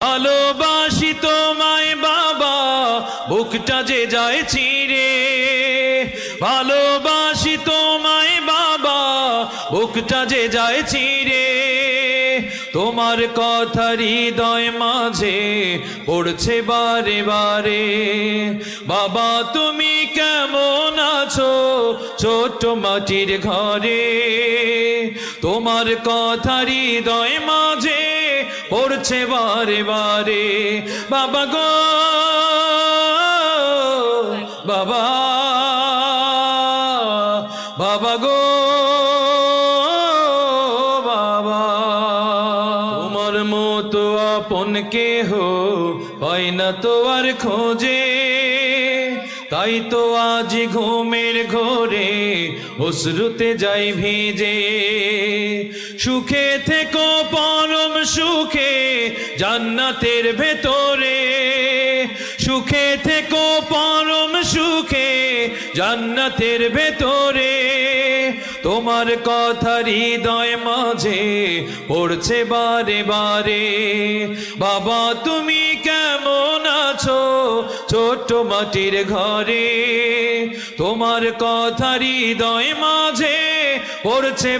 ভালোবাসি তোমায় বাবা, বুকটা যে যায় চিরে। ভালোবাসি তোমায় বাবা, বুকটা যে যায় চিরে। তোমার কথা হৃদয় মাঝে পড়ছে বারে বারে। বাবা তুমি কেমন আছো ছোট্ট মাটির ঘরে? তোমার কথা হৃদয় মাঝে পড়ছে বারে বারে। বাবা গো বাবা, বাবা গো বাবা, তোমার মতো আপন কেহ হয় না তো আর খোঁজে। তাই তো আজ ঘুমের ঘোরে অশ্রুতে যাই ভিজে। সুখে থেকো পরম সুখে জান্নাতের ভেতরে। সুখে থেকো পরম সুখে জান্নাতের ভেতরে। তোমার কথা হৃদয় মাঝে পড়ছে বারে বারে। বাবা তুমি কেমন আছো ছোট্ট মাটির ঘরে? তোমার কথা হৃদয় মাঝে পড়ছে